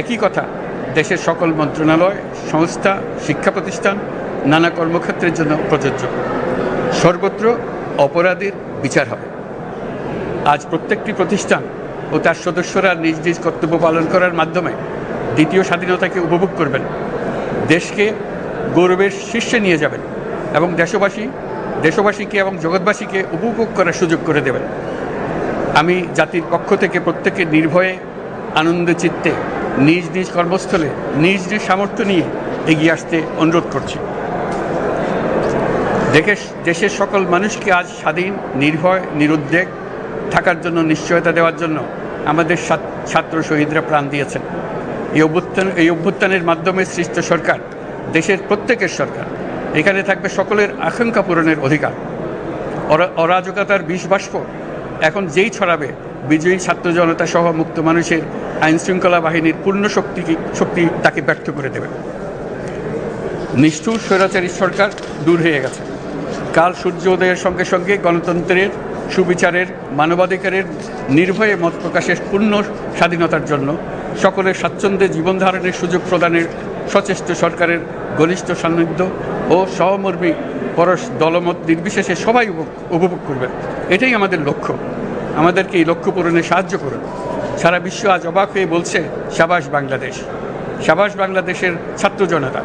একই কথা দেশের সকল মন্ত্রণালয়, সংস্থা, শিক্ষা প্রতিষ্ঠান, নানা কর্মক্ষেত্রের জন্য প্রযোজ্য। সর্বত্র অপরাধীর বিচার হবে। আজ প্রত্যেকটি প্রতিষ্ঠান ও তার সদস্যরা নিজ নিজ কর্তব্য পালন করার মাধ্যমে দ্বিতীয় স্বাধীনতাকে উপভোগ করবেন, দেশকে গৌরবের শীর্ষে নিয়ে যাবেন এবং দেশবাসীকে এবং জগৎবাসীকে উপভোগ করার সুযোগ করে দেবেন। আমি জাতির পক্ষ থেকে প্রত্যেকে নির্ভয়ে আনন্দ চিত্তে নিজ নিজ কর্মস্থলে নিজ নিজ সামর্থ্য নিয়ে এগিয়ে আসতে অনুরোধ করছি। দেশের সকল মানুষকে আজ স্বাধীন, নির্ভয়, নিরুদ্বেগ থাকার জন্য নিশ্চয়তা দেওয়ার জন্য আমাদের ছাত্র শহীদরা প্রাণ দিয়েছেন। এই অভ্যুত্থানের মাধ্যমে সৃষ্ট সরকার দেশের প্রত্যেকের সরকার। এখানে থাকবে সকলের আকাঙ্ক্ষা পূরণের অধিকার। অরাজকতার বিষবাষ্প এখন যেই ছড়াবে, বিজয়ী ছাত্র জনতা সহ মুক্ত মানুষের আইনশৃঙ্খলা বাহিনীর পূর্ণ শক্তি তাকে ব্যর্থ করে দেবে। নিষ্ঠুর স্বৈরাচারী সরকার দূর হয়ে গেছে। কাল সূর্য উদয়ের সঙ্গে সঙ্গে গণতন্ত্রের, সুবিচারের, মানবাধিকারের নির্ভয়ে মত প্রকাশের পূর্ণ স্বাধীনতার জন্য সকলের স্বাচ্ছন্দ্যে জীবনধারণের সুযোগ প্রদানের সচেষ্ট সরকারের ঘনিষ্ঠ সান্নিধ্য ও সহমর্মী পরশ দলমত নির্বিশেষে সবাই উপভোগ করবেন। এটাই আমাদের লক্ষ্য। আমাদেরকে এই লক্ষ্য পূরণে সাহায্য করুন। সারা বিশ্ব আজ অবাক হয়ে বলছে, সাবাস বাংলাদেশ, সাবাস বাংলাদেশের ছাত্র জনতা।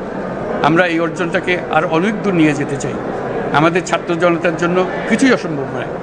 আমরা এই অর্জনটাকে আর অনেক দূর নিয়ে যেতে চাই। আমাদের ছাত্র জনতার জন্য কিছুই অসম্ভব নয়।